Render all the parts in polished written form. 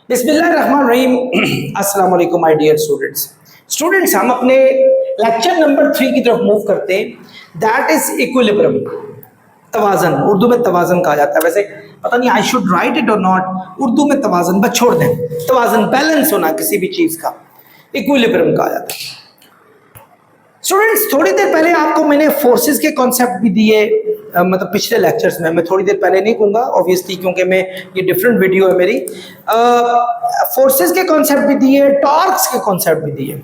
बिस्मिल्लाहिर्रहमानिर्रहीम। अस्सलाम वालेकुम माय डियर स्टूडेंट्स, हम अपने लेक्चर नंबर 3 की तरफ मूव करते हैं। दैट इज इक्विलिब्रियम, तवाज़न। उर्दू में तवाज़न कहा जाता है। वैसे पता नहीं आई शुड राइट इट और नॉट। उर्दू में तवाज़न बस छोड़ दें। तवाज़न, बैलेंस होना किसी भी चीज़ का, इक्विलिब्रियम कहा जाता है। स्टूडेंट्स, थोड़ी देर पहले आपको मैंने फोर्सेस के कॉन्सेप्ट भी दिए, मतलब पिछले लेक्चर्स में। मैं थोड़ी देर पहले नहीं कहूँगा ऑब्वियसली, क्योंकि मैं ये डिफरेंट वीडियो है मेरी। फोर्सेस के कॉन्सेप्ट भी दिए, टॉर्क्स के कॉन्सेप्ट भी दिए,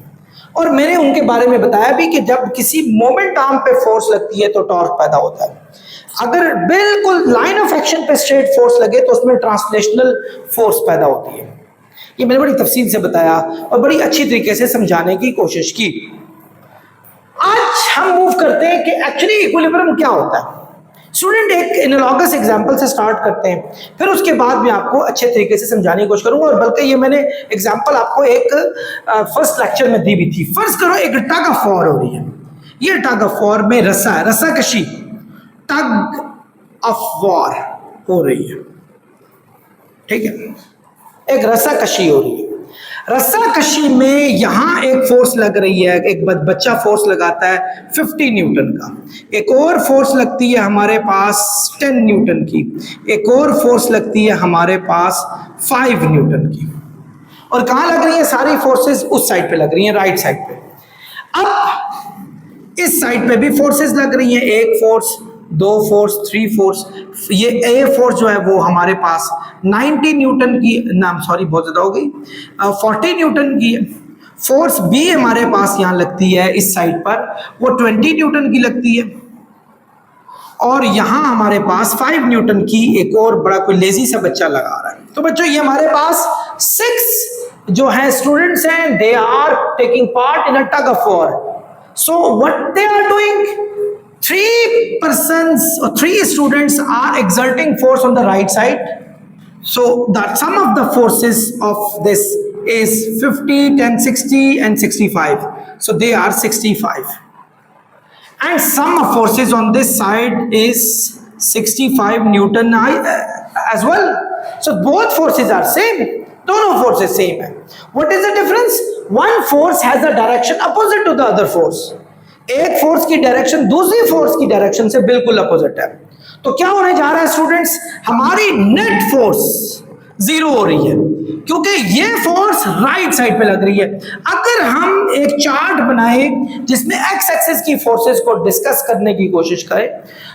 और मैंने उनके बारे में बताया भी कि जब किसी मोमेंट आर्म पे फोर्स लगती है तो टॉर्क पैदा होता है। अगर बिल्कुल लाइन ऑफ एक्शन पे स्ट्रेट फोर्स लगे तो उसमें ट्रांसलेशनल फोर्स पैदा होती है। ये मैंने बड़ी तफसील से बताया और बड़ी अच्छी तरीके से समझाने की कोशिश की। आज हम मूव करते हैं कि एक्चुअली इक्विलिब्रियम क्या होता है। स्टूडेंट, एक एनालॉगस एग्जांपल से स्टार्ट करते हैं, फिर उसके बाद मैं आपको अच्छे तरीके से समझाने की कोशिश करूंगा। और बल्कि ये मैंने एग्जांपल आपको एक फर्स्ट लेक्चर में दी भी थी। फर्स्ट करो, एक टग ऑफ वॉर हो रही है। ये टग ऑफ वॉर में रस्सा है, रस्सा कशी, टग ऑफ वॉर हो रही है, ठीक है। एक रस्सा कशी हो रही है। रस्सा कशी में यहां एक फोर्स लग रही है, एक बच्चा फोर्स लगाता है 50 न्यूटन का। एक और फोर्स लगती है हमारे पास 10 न्यूटन की। एक और फोर्स लगती है हमारे पास 5 न्यूटन की। और कहां लग रही है सारी फोर्सेस? उस साइड पे लग रही है, राइट साइड पे। अब इस साइड पे भी फोर्सेस लग रही हैं, एक फोर्स, 2 फोर्स, 3 फोर्स। ये ए फोर्स जो है वो हमारे पास 90 न्यूटन की, नाम सॉरी बहुत ज्यादा हो गई, 40 न्यूटन की है। फोर्स बी हमारे पास यहां लगती है इस साइड पर, वो 20 न्यूटन की लगती है। और यहां हमारे पास 5 न्यूटन की एक और बड़ा कोई लेजी सा बच्चा लगा रहा है। तो बच्चों, ये हमारे पास 6 जो है स्टूडेंट्स हैं, they are taking part in a tug of war. So what they are doing, 3 students are exerting force on the right side. So the sum of the forces of this is 50, 10, 60 and 65. So they are 65. And sum of forces on this side is 65 Newton as well. So both forces are same. दोनों forces same है. What is the difference? One force has a direction opposite to the other force. एक force की direction दूसरी force की direction से बिल्कुल opposite है। तो क्या होने जा रहा है स्टूडेंट्स? हमारी नेट फोर्स 0 हो रही है, क्योंकि ये फोर्स राइट साइड पे लग रही है। अगर हम एक चार्ट बनाए जिसमें एक्स एक्सिस की फोर्सेस को डिस्कस करने की कोशिश करें,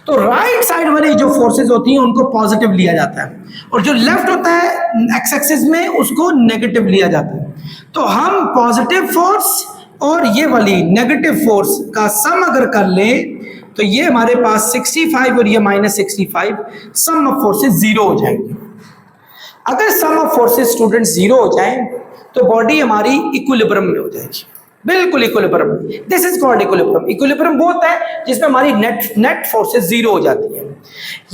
तो राइट साइड वाली जो फोर्सेस होती हैं उनको पॉजिटिव लिया जाता है, और जो लेफ्ट होता है एक्स एक्सिस में उसको नेगेटिव लिया जाता है। तो हम पॉजिटिव फोर्स और ये वाली नेगेटिव फोर्स का सम अगर कर ले तो ये हमारे पास 65 और ये -65, सम ऑफ फोर्सेस 0 हो जाएंगे। अगर सम ऑफ फोर्सेस स्टूडेंट्स 0 हो जाए तो बॉडी हमारी इक्विलिब्रियम में हो जाएगी, बिल्कुल equilibrium. This is called equilibrium. Equilibrium वो होता है जिसमें हमारी नेट फोर्सेस 0 हो जाती है।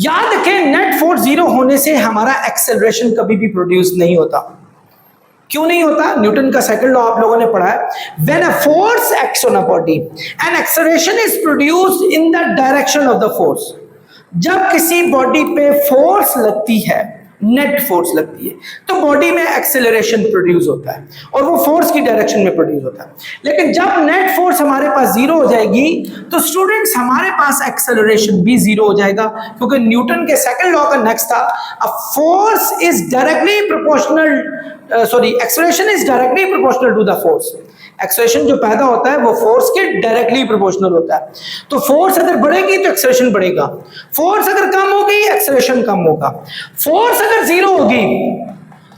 याद रखें, नेट फोर्स 0 होने से हमारा एक्सेलरेशन कभी भी प्रोड्यूस नहीं होता। क्यों नहीं होता? न्यूटन का सेकंड लॉ आप लोगों ने पढ़ा है। When a force acts on a body, an acceleration is produced in the direction of the force. जब किसी बॉडी पे फोर्स लगती है, नेट फोर्स लगती है, तो बॉडी में एक्सेलरेशन प्रोड्यूस होता है और वो फोर्स की डायरेक्शन में प्रोड्यूस होता है। लेकिन जब नेट फोर्स हमारे पास 0 हो जाएगी तो स्टूडेंट्स हमारे पास एक्सेलरेशन भी 0 हो जाएगा, क्योंकि न्यूटन के सेकंड लॉ का नेक्स्ट था, a force is directly proportional, acceleration is directly proportional to the force. Acceleration जो पैदा होता है वो फोर्स के डायरेक्टली प्रोपोर्शनल होता है। तो फोर्स अगर बढ़ेगी तो एक्सेलरेशन बढ़ेगा, फोर्स अगर कम होगी एक्सेलरेशन कम होगा, फोर्स अगर 0 होगी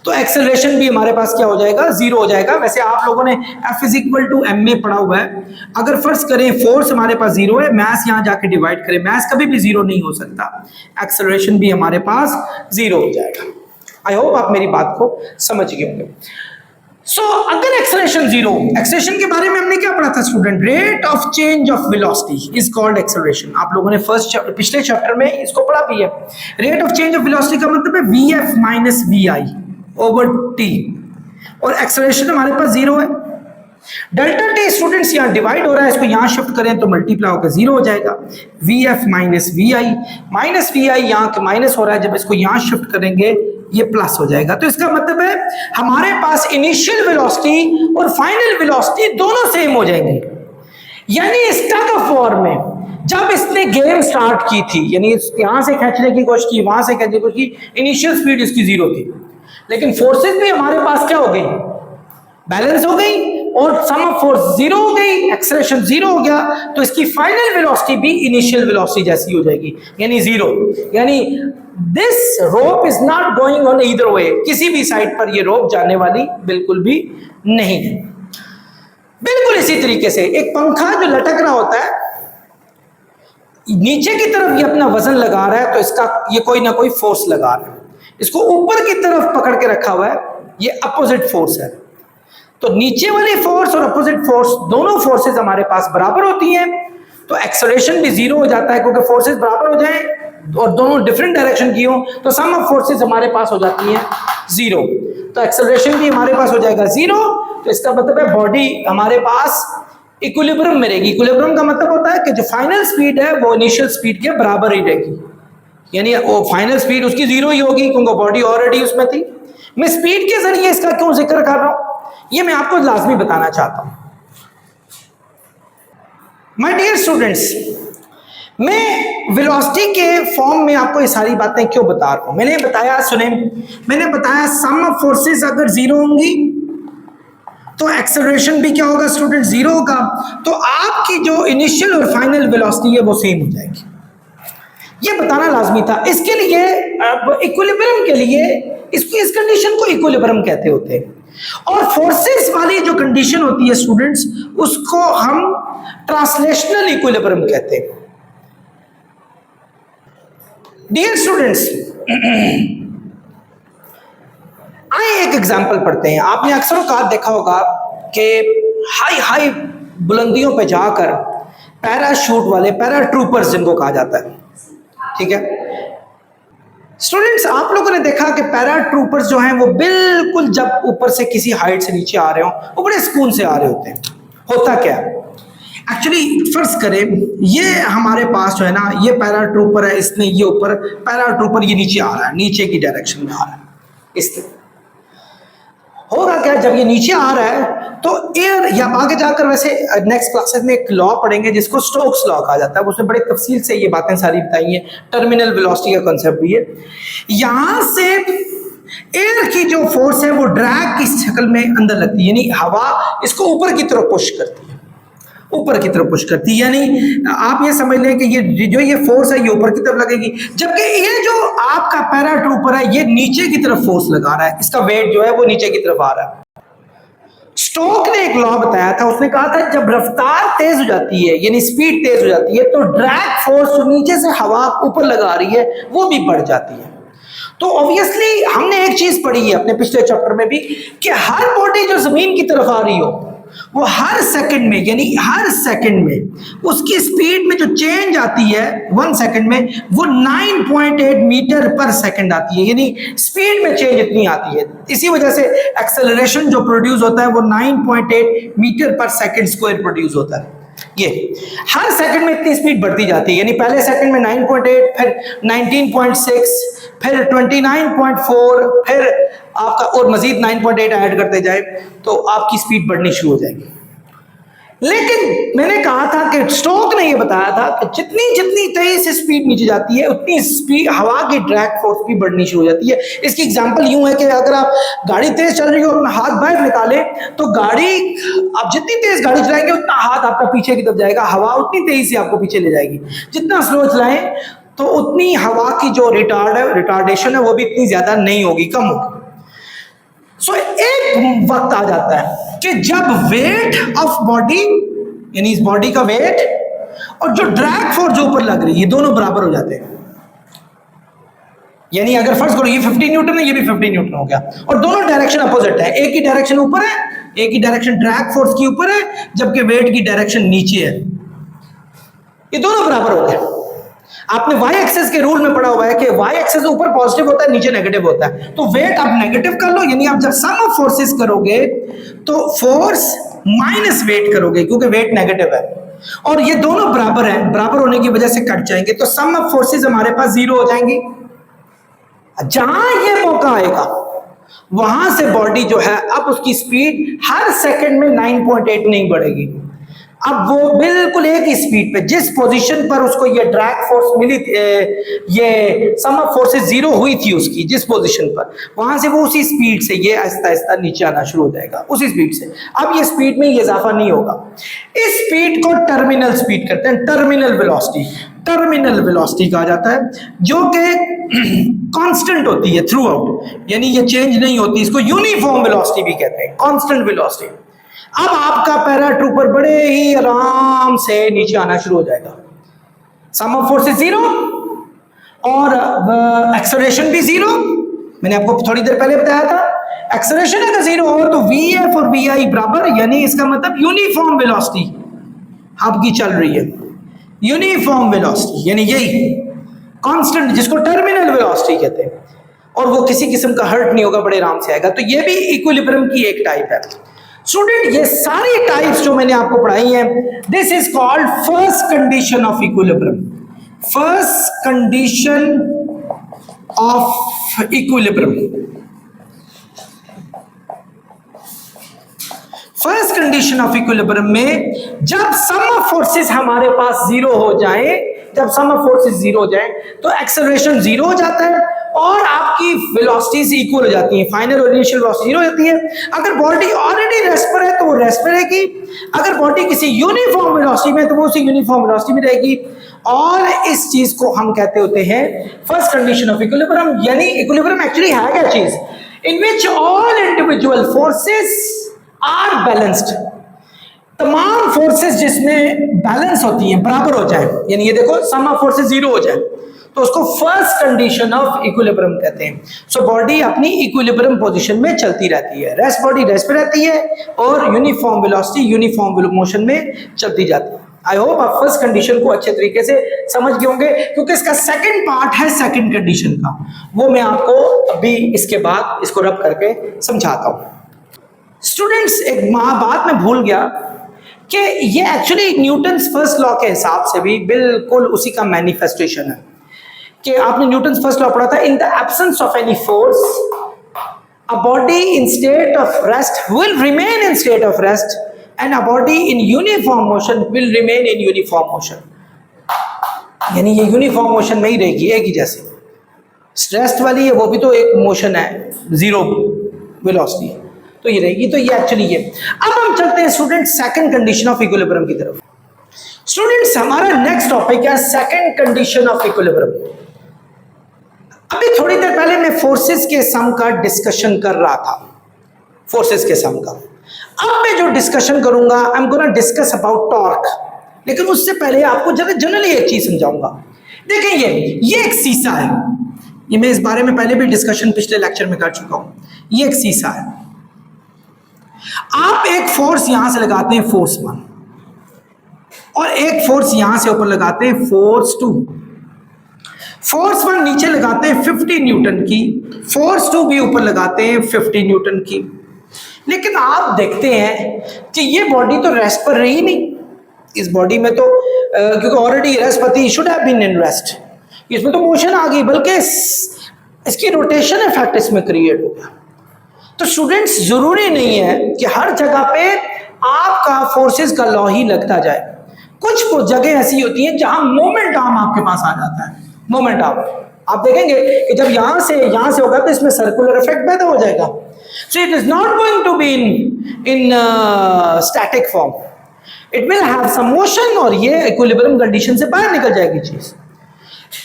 तो एक्सेलरेशन भी हमारे पास क्या हो जाएगा? 0 हो जाएगा। वैसे आप लोगों ने F = m में पढ़ा हुआ है। अगर फर्ज करें फोर्स हमारे पास 0 है, मास यहां जाके डिवाइड करें, मास कभी भी 0 नहीं हो सकता, एक्सेलरेशन भी हमारे पास 0 हो जाएगा। आई होप आप मेरी बात को समझ गए होंगे। सो अगर एक्सेलरेशन 0, एक्सेलरेशन के बारे में हमने क्या पढ़ा था student? Rate of change of velocity is called acceleration. आप लोगों ने पिछले चैप्टर में इसको पढ़ा भी है। Rate of change of velocity का मतलब है VF minus VI over T, और एक्सेलरेशन हमारे पास 0 है। डेल्टा टी स्टूडेंट्स यहाँ डिवाइड हो रहा है, इसको यहाँ शिफ्ट करें तो मल्टीप्लाई होकर 0 हो जाएगा। VF माइनस VI यहाँ के माइनस हो रहा है, जब इसको यहाँ शिफ्ट करेंगे ये प्लस हो जाएगा। तो इसका मतलब है हमारे पास इनिशियल वेलोसिटी और फाइनल वेलोसिटी दोनों सेम हो जाएंगी। यानी स्टग ऑफ वॉर में जब इसने गेम स्टार्ट की थी, यानी यहां से खींचने की कोशिश की, वहां से खींचने की कोशिश की, इनिशियल स्पीड इसकी 0 थी, लेकिन फोर्सेस भी हमारे पास क्या हो गई, बैलेंस हो गई, और सम ऑफ फोर्स 0 हो गई, एक्सेलरेशन 0 हो गया, तो इसकी फाइनल वेलोसिटी भी इनिशियल वेलोसिटी जैसी हो जाएगी, यानी 0। यानी this rope is not going on either way, किसी भी साइड पर ये रोप जाने वाली बिल्कुल भी नहीं है। बिल्कुल इसी तरीके से एक पंखा जो लटक रहा होता है, नीचे की तरफ ये अपना वजन लगा रहा है, तो इसका ये कोई ना कोई फोर्स लगा रहा है। इसको ऊपर की तरफ पकड़ के रखा हुआ है, ये अपोजिट फोर्स है। तो नीचे वाली फोर्स और अपोजिट फोर्स दोनों फोर्सेस हमारे पास बराबर होती हैं, तो एक्सेलरेशन भी 0 हो जाता है, क्योंकि फोर्सेस बराबर हो जाएं और दोनों डिफरेंट डायरेक्शन की हो, तो सम ऑफ फोर्सेस हमारे पास हो जाती हैं 0, तो एक्सेलरेशन भी हमारे पास हो जाएगा 0। तो इसका मतलब है बॉडी हमारे पास इक्विलिब्रियम में रहेगी। इक्विलिब्रियम का मतलब होता है कि जो फाइनल स्पीड है वो इनिशियल स्पीड के बराबर ही रहेगी, यानी वो फाइनल स्पीड उसकी 0 ही होगी, क्योंकि बॉडी ऑलरेडी उसमें थी। मैं स्पीड के जरिए इसका क्यों जिक्र कर रहा हूं, ये मैं आपको लाजमी बताना चाहता हूं। माय डियर स्टूडेंट्स, मैं वेलोसिटी के फॉर्म में आपको ये सारी बातें क्यों बता रहा हूं। मैंने बताया, सुने, मैंने बताया सम ऑफ फोर्सेस अगर 0 होंगी तो एक्सेलरेशन भी क्या होगा स्टूडेंट, 0 होगा, तो आपकी जो इनिशियल और फाइनल वेलोसिटी है वो सेम हो जाएगी। ये बताना लाजमी था। इसके लिए इक्विलिब्रियम के लिए इस कंडीशन को इक्विलिब्रियम कहते होते हैं, और फोर्सेस वाली जो कंडीशन होती है स्टूडेंट्स, उसको हम ट्रांसलेशनल इक्विलिब्रियम कहते हैं। डियर स्टूडेंट्स, आइए एक एग्जाम्पल पढ़ते हैं। आपने अक्सर औकात देखा होगा कि हाई हाई बुलंदियों पे जाकर पैराशूट वाले, पैराट्रूपर्स जिनको कहा जाता है, ठीक है स्टूडेंट्स, आप लोगों ने देखा कि पैराट्रूपर्स जो हैं वो बिल्कुल जब ऊपर से किसी हाइट से नीचे आ रहे हो वो बड़े सुकून से आ रहे होते हैं। होता क्या है एक्चुअली, फर्ज करें ये हमारे पास जो है ना, ये पैराट्रूपर है, इसने ये ऊपर, पैराट्रूपर ये नीचे आ रहा है, नीचे की डायरेक्शन में आ रहा है। इसलिए होगा क्या, जब ये नीचे आ रहा है तो एयर, या आगे जाकर वैसे नेक्स्ट क्लासेस में एक लॉ पढ़ेंगे जिसको स्टोक्स लॉ कहा जाता है, उसमें बड़े तफसील से ये बातें सारी बताई हैं, टर्मिनल वेलोसिटी का कंसेप्ट भी है। यहां से एयर की जो फोर्स है वो ड्रैग की शक्ल में अंदर लगती है, यानी हवा इसको ऊपर की तरफ पुश करती है, ऊपर की तरफ पुश करती है, यानी आप ये समझ लें कि ये फोर्स है ये ऊपर की तरफ लगेगी, जबकि ये जो आपका पैराट्रूपर है ये नीचे की तरफ फोर्स लगा रहा है, इसका वेट जो है वो नीचे की तरफ आ रहा है। स्टोक ने एक लॉ बताया था, उसने कहा था जब रफ्तार तेज हो जाती है, यानी स्पीड तेज हो जाती है, तो ड्रैग फोर्स जो नीचे से हवा ऊपर लगा रही है वो भी बढ़ जाती है। तो ऑब्वियसली हमने एक चीज पढ़ी है अपने पिछले चैप्टर में भी, कि हर बॉडी जो जमीन की तरफ आ रही हो वो हर सेकंड में, यानी हर सेकंड में उसकी स्पीड में जो चेंज आती है 1 सेकंड में, वो 9.8 मीटर पर सेकंड आती है, यानी स्पीड में चेंज इतनी आती है। इसी वजह से एक्सेलरेशन जो प्रोड्यूस होता है वो 9.8 मीटर पर सेकंड स्क्वायर प्रोड्यूस होता है। ये हर सेकंड में इतनी स्पीड बढ़ती जाती है, यानी पहले सेकंड में 9.8, फिर 19.6, फिर 29.4, फिर आपका और मजीद 9.8 ऐड करते जाए तो आपकी स्पीड बढ़नी शुरू हो जाएगी। लेकिन मैंने कहा था कि स्टोक ने यह बताया था कि जितनी जितनी तेजी से स्पीड नीचे जाती है उतनी स्पीड हवा की ड्रैग फोर्स भी बढ़नी शुरू हो जाती है। इसकी एग्जांपल यूं है कि अगर आप गाड़ी तेज चल रही हो, अपना हाथ बाहर निकाले तो गाड़ी, आप जितनी तेज गाड़ी चलाएंगे उतना हाथ आपका पीछे की तरफ जाएगा, हवा उतनी तेजी से आपको पीछे ले जाएगी। जितना स्लो चलाएं तो उतनी हवा की जो रिटार्डेशन है वो भी इतनी ज्यादा नहीं होगी, कम होगी। सो एक वक्त आ जाता है कि जब वेट ऑफ बॉडी, यानी इस बॉडी का वेट और जो ड्रैग फोर्स जो ऊपर लग रही है, ये दोनों बराबर हो जाते हैं। यानी अगर फर्स्ट करो ये 50 न्यूटन है, ये भी 50 न्यूटन हो गया, और दोनों डायरेक्शन अपोजिट है। एक ही डायरेक्शन ऊपर है, एक ही डायरेक्शन ड्रैग फोर्स की ऊपर है, जबकि वेट की डायरेक्शन नीचे है। ये दोनों बराबर हो गए। आपने वाई एक्सेस के रूल में पढ़ा हुआ है कि वाई एक्सेस ऊपर पॉजिटिव होता है, नीचे नेगेटिव होता है। तो वेट आप नेगेटिव कर लो, यानी आप जब सम ऑफ फोर्सेस करोगे तो फोर्स माइनस वेट करोगे, क्योंकि वेट नेगेटिव है और ये दोनों बराबर हैं, बराबर होने की वजह से कट जाएंगे, तो सम ऑफ फोर्सेस हमारे पास 0 हो जाएंगी। जहां ये मौका आएगा वहां से बॉडी जो है अब उसकी स्पीड हर सेकंड में 9.8 नहीं बढ़ेगी, अब वो बिल्कुल एक ही स्पीड पे जिस पोजीशन पर उसको ये ड्रैग फोर्स मिली थी, ये सम ऑफ फोर्सेस जीरो हुई थी उसकी जिस पोजीशन पर, वहां से वो उसी स्पीड से ये आहिस्ता आहिस्ता नीचे आना शुरू हो जाएगा उसी स्पीड से। अब ये स्पीड में ये इजाफा नहीं होगा। इस स्पीड को टर्मिनल स्पीड कहते हैं, टर्मिनल वेलोसिटी, टर्मिनल वेलोसिटी कहा जाता है, जो कि कांस्टेंट होती है थ्रू आउट, यानी ये चेंज नहीं होती। इसको यूनिफॉर्म वेलोसिटी भी कहते हैं, कांस्टेंट वेलोसिटी। अब आपका पैराट्रूपर बड़े ही आराम से नीचे आना शुरू हो जाएगा, सम ऑफ फोर्स जीरो और एक्सेलरेशन भी जीरो। मैंने आपको थोड़ी देर पहले बताया था एक्सेलरेशन अगर जीरो हो तो वीएफ और वीआई बराबर, यानी इसका मतलब यूनिफॉर्म वेलोसिटी आपकी चल रही है, यूनिफॉर्म वेलोसिटी यानी यही कांस्टेंट जिसको टर्मिनल वेलोसिटी कहते हैं, और वो किसी किस्म का हर्ट नहीं होगा, बड़े आराम से आएगा। तो ये भी इक्विलिब्रियम की एक टाइप है। स्टूडेंट ये सारी टाइप्स जो मैंने आपको पढ़ाई हैं, this is called first condition of equilibrium, first condition of equilibrium. First condition of equilibrium में जब सम ऑफ फोर्सेस हमारे पास जीरो हो जाए, जब सम ऑफ फोर्सेस जीरो हो जाए तो एक्सेलरेशन जीरो हो जाता है और आपकी वेलोसिटीज इक्वल हो जाती हैं, फाइनल और इनिशियल वेलोसिटी जीरो हो जाती है। अगर बॉडी ऑलरेडी रेस्ट पर है तो वो रेस्ट पर रहेगी, अगर बॉडी किसी यूनिफॉर्म वेलोसिटी में तो वो उसी यूनिफॉर्म वेलोसिटी में रहेगी, और इस चीज को हम कहते होते हैं फर्स्ट कंडीशन ऑफ इक्विलिब्रियम। यानी इक्विलिब्रियम एक्चुअली है क्या चीज, in which all individual forces are balanced, तमाम फोर्सेस जिसमें बैलेंस होती हैं, बराबर हो जाए, यानी ये देखो सम ऑफ फोर्सेस जीरो हो जाए तो उसको फर्स्ट कंडीशन ऑफ इक्विलिब्रियम कहते हैं। सो बॉडी अपनी इक्विलिब्रियम पोजीशन में चलती रहती है, रेस्ट बॉडी रेस्ट पे रहती है और यूनिफॉर्म वेलोसिटी यूनिफॉर्म मोशन में चलती जाती है। आई होप आप फर्स्ट कंडीशन को अच्छे तरीके से समझ गए होंगे, क्योंकि इसका सेकंड पार्ट है सेकंड कंडीशन का, वो मैं आपको अभी इसके बाद इसको रब करके समझाता हूं। स्टूडेंट्स एक बात मैं भूल गया कि ये एक्चुअली न्यूटन्स फर्स्ट लॉ के हिसाब से भी बिल्कुल उसी का मैनिफेस्टेशन है कि आपने न्यूटन्स फर्स्ट लॉ पढ़ा था, in the absence of any force a body in state of rest will remain in state of rest and a body in uniform motion will remain in uniform motion. यानी ये uniform motion में ही रहेगी, एक ही जैसे। Rest वाली है वो भी तो एक मोशन है, जीरो वेलोसिटी, तो ये रहेगी। तो ये एक्चुअली ये। अब हम चलते हैं student second condition of equilibrium की तरफ। स्टूडेंट्स हमारा नेक्स्ट टॉपिक है सेकंड कंडीशन ऑफ इक्विलिब्रियम। अभी थोड़ी देर पहले मैं फोर्सेस के सम का डिस्कशन कर रहा था, फोर्सेस के सम का। अब मैं जो डिस्कशन करूंगा I am gonna discuss about torque, लेकिन उससे पहले आपको जरा जनरली एक चीज समझाऊंगा। देखें ये एक सीसा है, ये मैं इस बारे में पहले भी डिस्कशन पिछले लेक्चर में कर चुका हूं। ये एक सीसा है, आप एक फोर्स यहां से लगाते हैं फोर्स 1 और एक फोर्स यहां से ऊपर लगाते हैं फोर्स 2। फोर्स 1 नीचे लगाते हैं 50 न्यूटन की, फोर्स 2 भी ऊपर लगाते हैं 50 न्यूटन की। लेकिन आप देखते हैं कि ये बॉडी तो रेस्ट पर रही नहीं, इस बॉडी में तो क्योंकि ऑलरेडी रेस्ट पर थी, should have been in rest, इसमें तो मोशन आ गई, बल्कि इसकी रोटेशन इफेक्ट इसमें क्रिएट हो गया। तो स्टूडेंट्स जरूरी नहीं है कि हर जगह पे आपका फोर्सेस का लॉ ही लगता जाए। कुछ जगह ऐसी होती हैं जहां मोमेंट आर्म आपके पास आ जाता है। मोमेंट आर्म आप देखेंगे कि जब यहां से होगा तो इसमें सर्कुलर इफेक्ट पैदा हो जाएगा। So it is not going to be in static form, it will have some motion और ये इक्विलिब्रियम कंडीशन से बाहर निकल जाएगी चीज।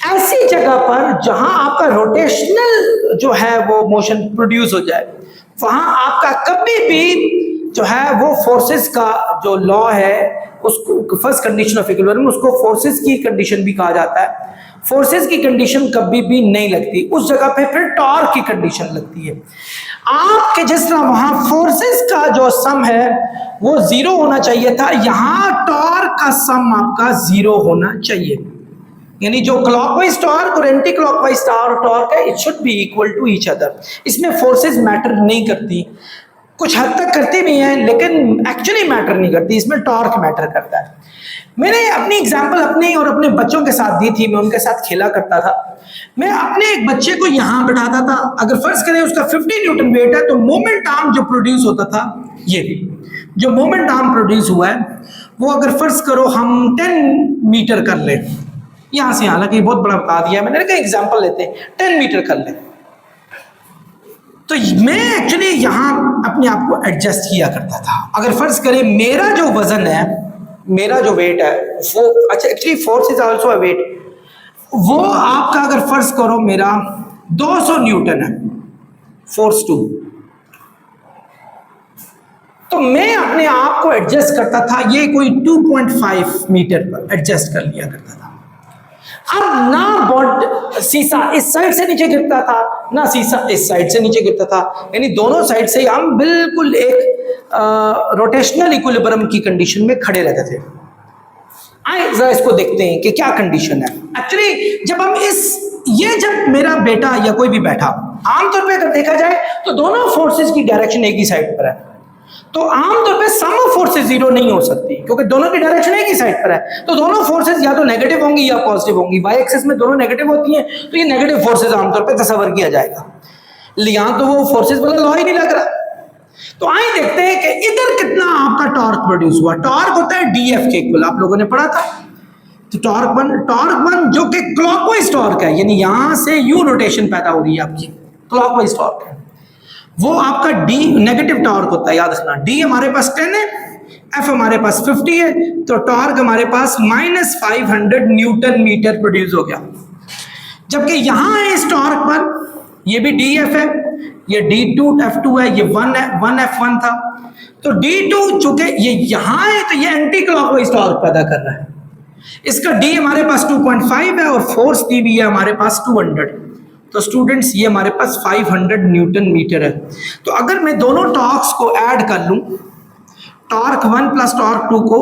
ऐसी जगह पर जहां आपका रोटेशनल जो है वो मोशन प्रोड्यूस हो जाए, वहां आपका कभी भी जो है वो फोर्सेस का जो लॉ है उसको फर्स्ट कंडीशन ऑफ इक्विलिब्रियम, उसको फोर्सेस की कंडीशन भी कहा जाता है। फोर्सेस की कंडीशन कभी भी नहीं लगती, उस जगह पे फिर टॉर्क की कंडीशन लगती है। आपके जिस तरह वहां फोर्सेस का जो सम है वो जीरो होना चाहिए था, यहां टॉर्क का सम आपका जीरो होना चाहिए। यानी जो क्लॉकवाइज टॉर्क और एंटी क्लॉकवाइज टॉर्क है, it should be equal to each other. इसमें फोर्सेस मैटर नहीं करती, कुछ हद तक करती भी हैं, लेकिन एक्चुअली मैटर नहीं करती, इसमें टॉर्क मैटर करता है। मैंने अपनी एग्जांपल अपने और अपने बच्चों के साथ दी थी, मैं उनके साथ खेला करता था। मैं अपने एक बच्चे को यहां बैठाता था, अगर फर्ज करें उसका 50 न्यूटन वेट है, तो मोमेंट आर्म जो प्रोड्यूस होता था, ये जो मोमेंट आर्म प्रोड्यूस हुआ है, वो अगर फर्ज करो हम 10 मीटर कर ले यहां से, हालांकि बहुत बड़ा बता दिया मैंने, लेकिन एग्जाम्पल लेते हैं 10 मीटर कर ले, तो मैं एक्चुअली यहां अपने आप को एडजस्ट किया करता था। अगर फर्ज करें मेरा जो वजन है, मेरा जो वेट है वो, अच्छा actually force is also a weight, वो आपका अगर फर्ज करो मेरा 200 न्यूटन है, फोर्स 2, तो मैं अपने आप को एडजस्ट करता था, ये कोई 2.5 मीटर पर एडजस्ट कर लिया करता था। अब ना शीशा इस साइड से नीचे गिरता था, ना शीशा इस साइड से नीचे गिरता था, यानी दोनों साइड से हम बिल्कुल एक रोटेशनल इक्विलिब्रियम की कंडीशन में खड़े रहते थे। आइए जरा इसको देखते हैं कि क्या कंडीशन है। एक्चुअली जब हम जब मेरा बेटा या कोई भी बैठा, आमतौर पे अगर देखा जाए तो दोनों फोर्सेस की डायरेक्शन एक ही साइड पर है, तो आमतौर पे सम ऑफ फोर्सेस जीरो नहीं हो सकती, क्योंकि दोनों की डायरेक्शन एक ही साइड पर है, तो दोनों फोर्सेस या तो नेगेटिव होंगी या पॉजिटिव होंगी। वाई एक्सिस में दोनों नेगेटिव होती हैं, तो ये नेगेटिव फोर्सेस आमतौर पे तस्वर किया जाएगा। यहां तो वो फोर्सेस वाला लॉ ही नहीं लग रहा। तो आइए देखते हैं कि इधर कितना आपका टॉर्क प्रोड्यूस हुआ। टॉर्क होता है डीएफ के इक्वल, आप लोगों ने पढ़ा था। तो टॉर्क वन जो कि क्लॉकवाइज टॉर्क है, यानी यहां से यू रोटेशन पैदा हो रही है आपकी, क्लॉकवाइज टॉर्क है, वो आपका डी नेगेटिव टॉर्क होता है। याद रखना, डी हमारे पास 10 है, एफ हमारे पास 50 है, तो टॉर्क हमारे पास -500 न्यूटन मीटर प्रोड्यूस हो गया। जबकि यहां है इस टॉर्क पर, ये भी डी एफ है, ये D2 F2 है, ये 1 F1 था, तो D2 चूंकि ये यहां है तो ये एंटी क्लॉकवाइज टॉर्क पैदा कर रहा है। इसका D हमारे पास 2.5 है और फोर्स दी भी है हमारे पास 200, तो स्टूडेंट्स ये हमारे पास 500 न्यूटन मीटर है। तो अगर मैं दोनों टॉर्क्स को ऐड कर लूं, टॉर्क 1 प्लस टॉर्क 2 को,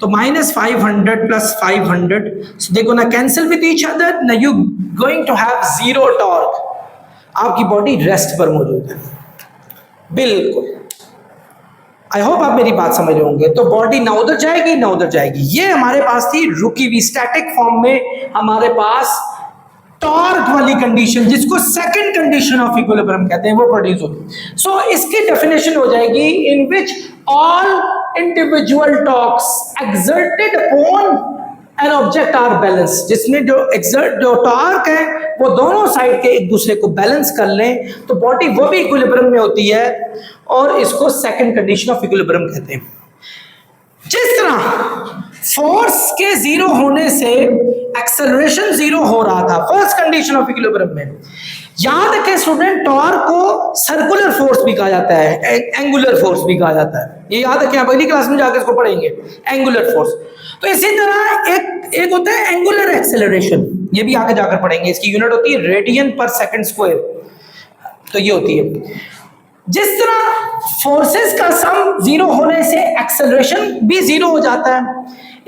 तो -500 plus 500, so they're gonna cancel with each other, now you going to have zero torque। आपकी बॉडी रेस्ट पर मौजूद है, बिल्कुल। आई होप आप मेरी बात समझ रहे होंगे। तो बॉडी ना उधर जाएगी ना उधर जाएगी। ये हमारे पास थी रुकी हुई स्टैटिक फॉर्म में हमारे पास टॉर्क वाली कंडीशन, जिसको सेकंड कंडीशन ऑफ इक्विलिब्रियम कहते हैं, वो प्रोड्यूस होगी। सो इसकी डेफिनेशन हो जाएगी in which all individual torques exerted upon an object are balance, जिसमें जो टॉर्क है वो दोनों साइड के एक दूसरे को बैलेंस कर लें, तो बॉडी वो भी इक्विलिब्रियम में होती है, और इसको सेकंड कंडीशन ऑफ इक्विलिब्रियम कहते हैं। जिस तरह फोर्स के जीरो होने से एक्सेलरेशन जीरो हो रहा था फर्स्ट कंडीशन ऑफ इक्विलिब्रियम में, याद रखें स्टूडेंट, टॉर्क को सर्कुलर फोर्स भी कहा जाता है, एंगुलर फोर्स भी कहा जाता है, ये याद रखें, आप अगली क्लास में जाकर इसको पढ़ेंगे, एंगुलर फोर्स। तो इसी तरह एक होता है एंगुलर एक्सेलरेशन, ये भी आगे जाकर पढ़ेंगे, इसकी यूनिट होती है रेडियन पर सेकंड स्क्वायर, तो ये होती है। जिस तरह फोर्सेस का सम जीरो होने से एक्सेलरेशन भी जीरो हो जाता है,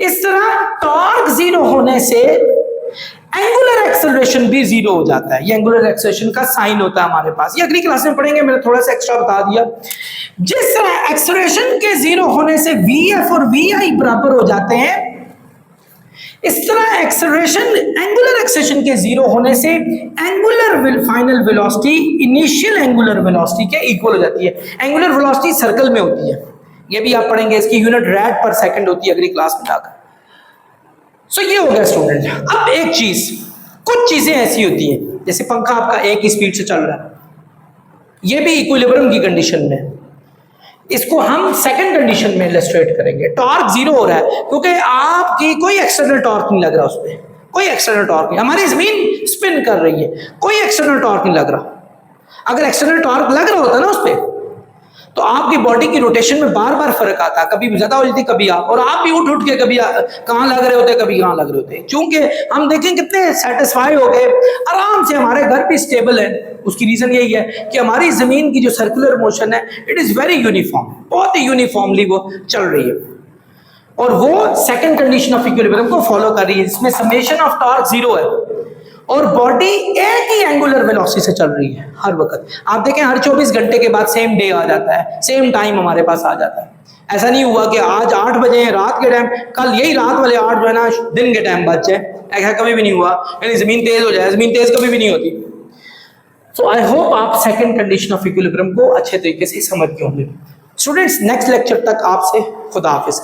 इस तरह टॉर्क जीरो होने से एंगुलर एक्सेलरेशन भी जीरो हो जाता है। ये एंगुलर एक्सेलरेशन का साइन होता है हमारे पास, ये अगली क्लास में पढ़ेंगे, मैंने थोड़ा सा एक्स्ट्रा बता दिया। जिस तरह एक्सेलरेशन के जीरो होने से VF और VI बराबर हो जाते हैं, इस तरह एक्सेलरेशन एंगुलर एक्सेलरेशन के जीरो होने से angular final velocity initial angular velocity के इक्वल हो जाती है। एंगुलर वेलोसिटी सर्कल में होती है, ये भी आप पढ़ेंगे, इसकी यूनिट रैड पर सेकंड होती है अगली क्लास में जाकर। सो ये हो गया स्टूडेंट। अब एक चीज, कुछ चीजें ऐसी होती हैं, जैसे पंखा आपका एक ही स्पीड से चल रहा है, ये भी इक्विलिब्रियम की कंडीशन में, इसको हम सेकंड कंडीशन में इलस्ट्रेट करेंगे। टॉर्क जीरो हो रहा है क्योंकि आपकी कोई एक्सटर्नल टॉर्क नहीं लग रहा, उस पर कोई एक्सटर्नल टॉर्क नहीं, हमारी जमीन स्पिन कर रही है, कोई एक्सटर्नल टॉर्क नहीं लग रहा। अगर एक्सटर्नल टॉर्क लग रहा होता ना उस पर, तो आपकी बॉडी की रोटेशन में बार बार फर्क आता, कभी ज्यादा हो जाती कभी आप, और आप भी उठ उठ के कभी कहाँ लग रहे होते कभी कहाँ लग रहे होते। चूंकि हम देखें कितने सेटिस्फाई हो गए, आराम से हमारे घर भी स्टेबल है, उसकी रीजन यही है कि हमारी जमीन की जो सर्कुलर मोशन है इट इज वेरी यूनिफॉर्म, बहुत ही यूनिफॉर्मली वो चल रही है, और वो सेकंड कंडीशन ऑफ इक्विलिब्रियम को फॉलो कर रही है, इसमें समेशन ऑफ टॉर्क जीरो है। और बॉडी एक ही एंगुलर वेलोसिटी से चल रही है हर वक्त। आप देखें हर 24 घंटे के बाद सेम डे आ जाता है, सेम टाइम हमारे पास आ जाता है। ऐसा नहीं हुआ कि आज 8 बजे रात के टाइम, कल यही रात वाले 8 जो है ना दिन के टाइम बच जाए, ऐसा कभी भी नहीं हुआ। यानी जमीन तेज हो जाए, जमीन तेज कभी भी नहीं होती। सो आई होप आप सेकंड कंडीशन ऑफ इक्विलिब्रियम को अच्छे तरीके से समझ गए होंगे। स्टूडेंट्स नेक्स्ट लेक्चर तक आपसे खुदा हाफिज।